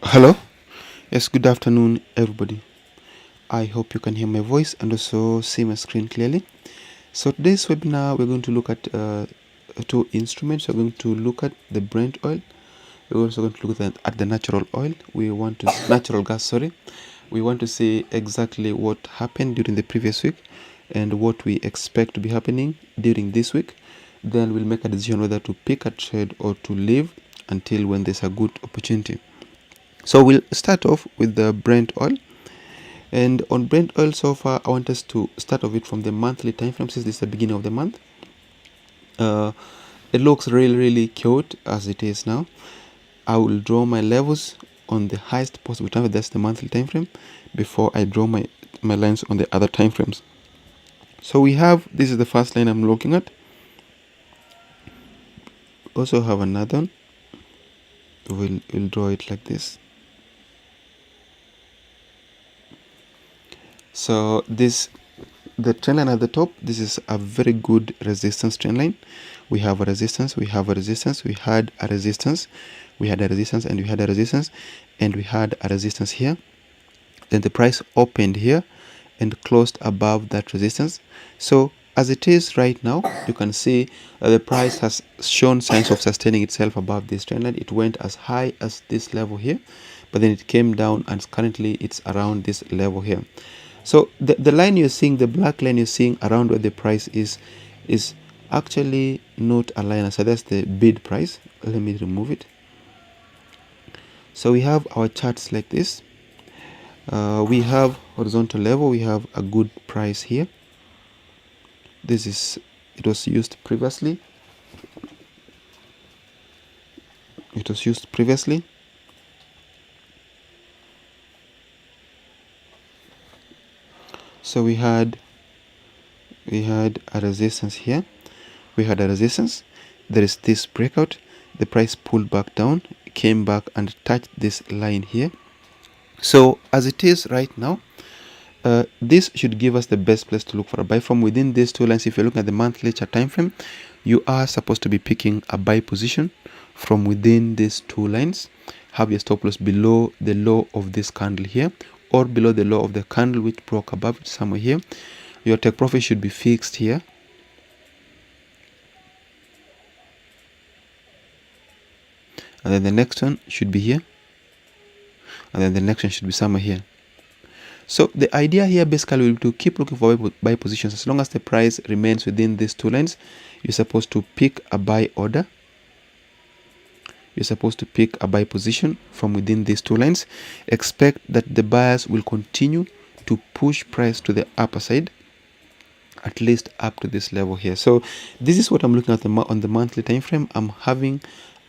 Hello. Yes, good afternoon, everybody. I hope you can hear my voice and also see my screen clearly. So today's webinar, we're going to look at two instruments. We're going to look at the Brent oil. We're also going to look at the natural oil. We want to natural gas. Sorry. We want to see exactly what happened during the previous week and what we expect to be happening during this week. Then we'll make a decision whether to pick a trade or to leave until when there's a good opportunity. So we'll start off with the Brent oil. And on Brent oil so far, I want us to start off it from the monthly time frame since this is the beginning of the month. It looks really cute as it is now. I will draw my levels on the highest possible time, that's the monthly time frame, before I draw my lines on the other time frames. So we have, this is the first line I'm looking at. Also have another one. We'll draw it like this. So the trend line at the top, this is a very good resistance trend line. We have a resistance, we have a resistance, we had a resistance, we had a resistance, and we had a resistance, and we had a resistance here. Then the price opened here and closed above that resistance. So as it is right now, you can see the price has shown signs of sustaining itself above this trend line. It went as high as this level here, but then it came down, and currently it's around this level here. So the line you're seeing, the black line you're seeing around where the price is actually not a line. So that's the bid price. Let me remove it. So we have our charts like this. We have horizontal level. We have a good price here. This is, it was used previously. It was used previously. So we had a resistance here. We had a resistance. There is this breakout. The price pulled back down, came back and touched this line here. So as it is right now, this should give us the best place to look for a buy from within these two lines. If you're looking at the monthly chart time frame, you are supposed to be picking a buy position from within these two lines. Have your stop loss below the low of this candle here, or below the low of the candle which broke above it somewhere here. Your take profit should be fixed here. And then the next one should be here. And then the next one should be somewhere here. So the idea here basically will be to keep looking for buy positions. As long as the price remains within these two lines, you're supposed to pick a buy order. You're supposed to pick a buy position from within these two lines. Expect that the buyers will continue to push price to the upper side, at least up to this level here. So this is what I'm looking at on the monthly time frame. I'm having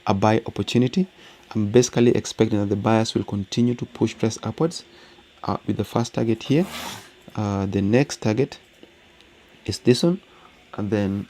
a buy opportunity. I'm basically expecting that the buyers will continue to push price upwards with the first target here. The next target is this one, and then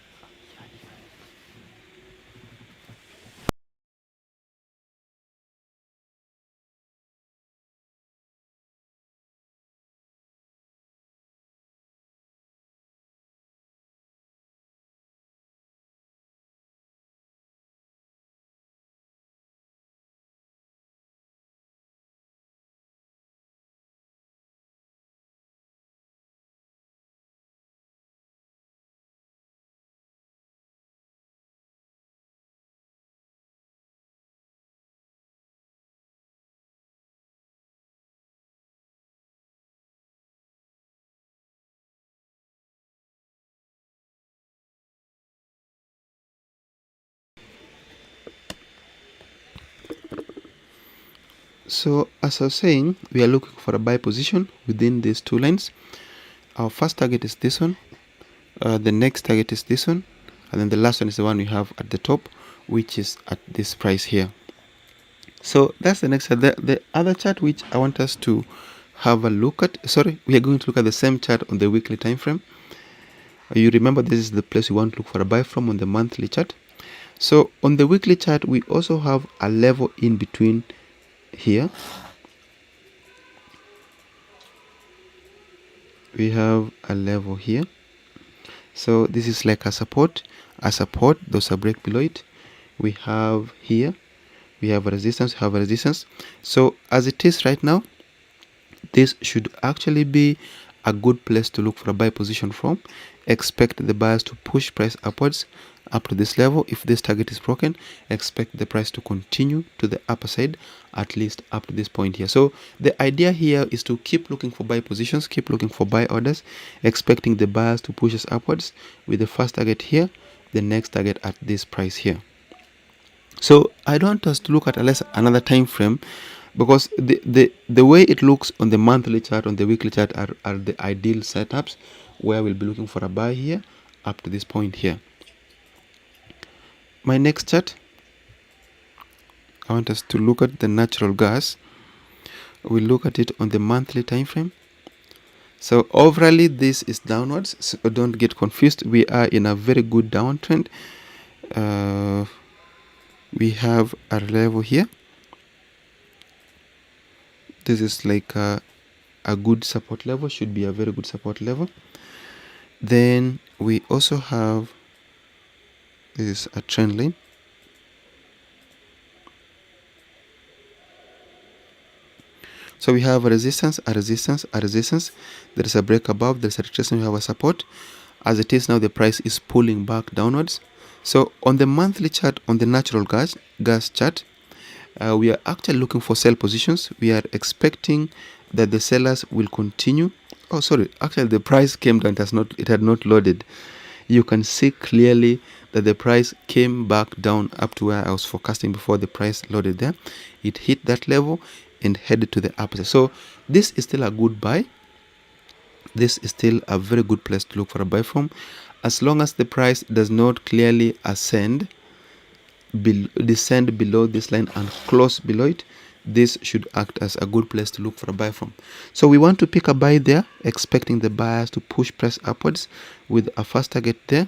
so as I was saying, we are looking for a buy position within these two lines. Our first target is this one, the next target is this one, and then the last one is the one we have at the top, which is at this price here. So that's the next chart. The other chart which I want us to have a look at, sorry, we are going to look at the same chart on the weekly time frame. You remember this is the place we want to look for a buy from on the monthly chart. So on the weekly chart, we also have a level in between here. We have a level here. So this is like a support, there's a break below it. We have here we have a resistance, have a resistance. So as it is right now, this should actually be a good place to look for a buy position from. Expect the buyers to push price upwards up to this level. If this target is broken, expect the price to continue to the upper side, at least up to this point here. So the idea here is to keep looking for buy positions, keep looking for buy orders, expecting the buyers to push us upwards with the first target here, the next target at this price here. So I don't want us to look at another time frame, because the way it looks on the monthly chart, on the weekly chart, are the ideal setups where we'll be looking for a buy here up to this point here. My next chart, I want us to look at the natural gas. We'll look at it on the monthly time frame. So overall, this is downwards, so don't get confused. We are in a very good downtrend. We have a level here. This is like a good support level, should be a very good support level. Then we also have, this is a trend line. So we have a resistance, a resistance, a resistance. There is a break above, there is a retracement, we have a support. As it is now, the price is pulling back downwards. So on the monthly chart, on the natural gas chart, we are actually looking for sell positions. We are expecting that the sellers will continue. Oh, sorry, actually the price came down, it had not loaded. You can see clearly that the price came back down up to where I was forecasting before the price loaded there. It hit that level and headed to the upside. So this is still a good buy. This is still a very good place to look for a buy from, as long as the price does not clearly descend below this line and close below it. This should act as a good place to look for a buy from. So we want to pick a buy there, expecting the buyers to push price upwards with a first target there.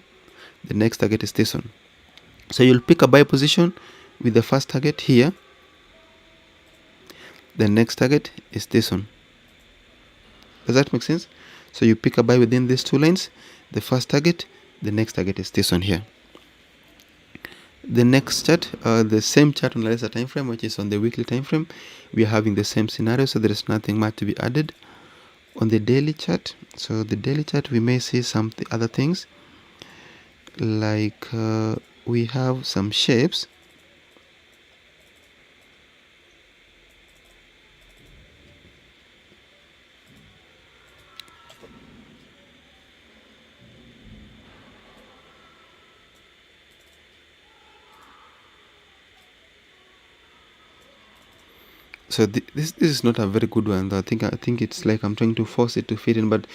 The next target is this one. So you'll pick a buy position with the first target here. The next target is this one. Does that make sense? So you pick a buy within these two lines. The first target, the next target is this one here. The next chart, the same chart on the lesser time frame, which is on the weekly time frame, we are having the same scenario, so there is nothing much to be added. On the daily chart, so the daily chart, we may see some other things, like we have some shapes. So this is not a very good one, though. I think it's like I'm trying to force it to fit in, but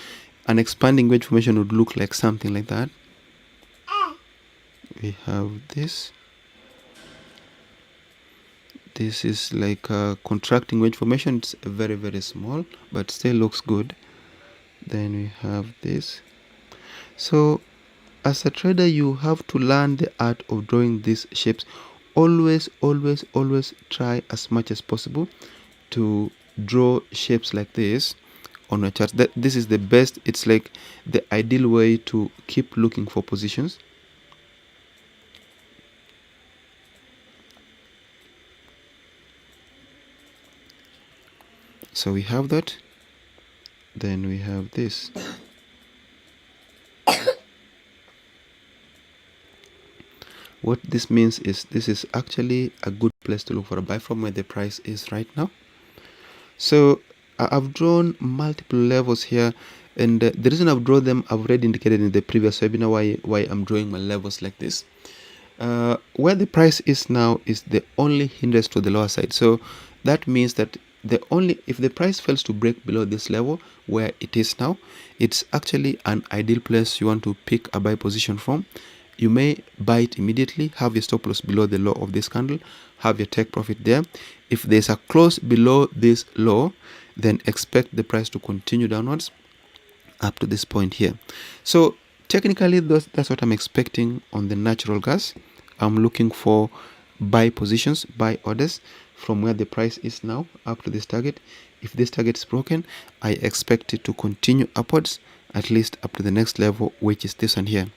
an expanding wedge formation would look like something like that. We have this. This is like a contracting wedge formation. It's very, very small, but still looks good. Then we have this. So as a trader, you have to learn the art of drawing these shapes. Always try as much as possible to draw shapes like this on a chart. This is the best. It's like the ideal way to keep looking for positions. So we have that. Then we have this. What this means is this is actually a good place to look for a buy from where the price is right now. So I've drawn multiple levels here, and the reason I've drawn them, I've already indicated in the previous webinar why I'm drawing my levels like this. Where the price is now is the only hindrance to the lower side. So that means that if the price fails to break below this level where it is now, it's actually an ideal place you want to pick a buy position from. You may buy it immediately, have your stop loss below the low of this candle, have your take profit there. If there's a close below this low, then expect the price to continue downwards up to this point here. So technically, that's what I'm expecting on the natural gas. I'm looking for buy positions, buy orders from where the price is now up to this target. If this target is broken, I expect it to continue upwards, at least up to the next level, which is this one here.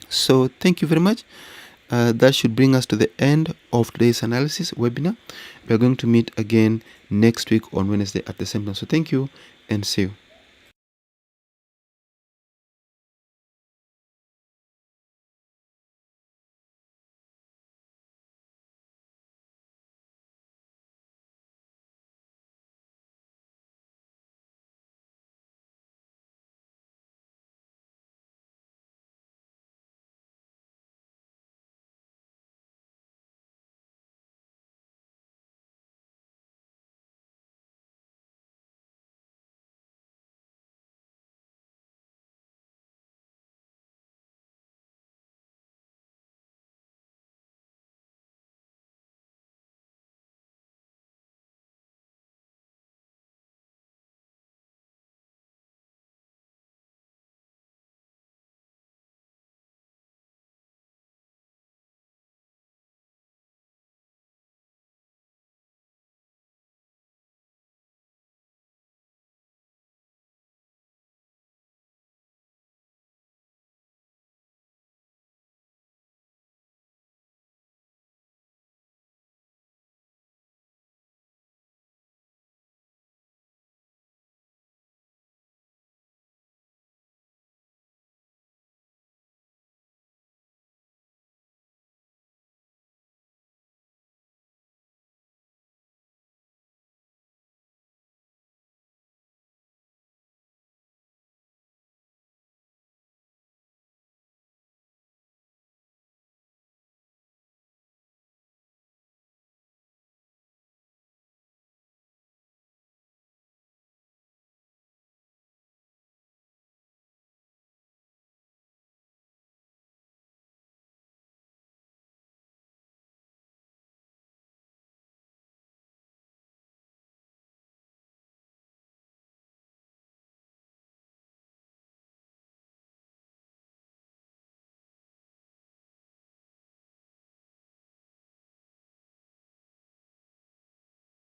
So thank you very much. that should bring us to the end of today's analysis webinar. We are going to meet again next week on Wednesday at the same time. So thank you and see you.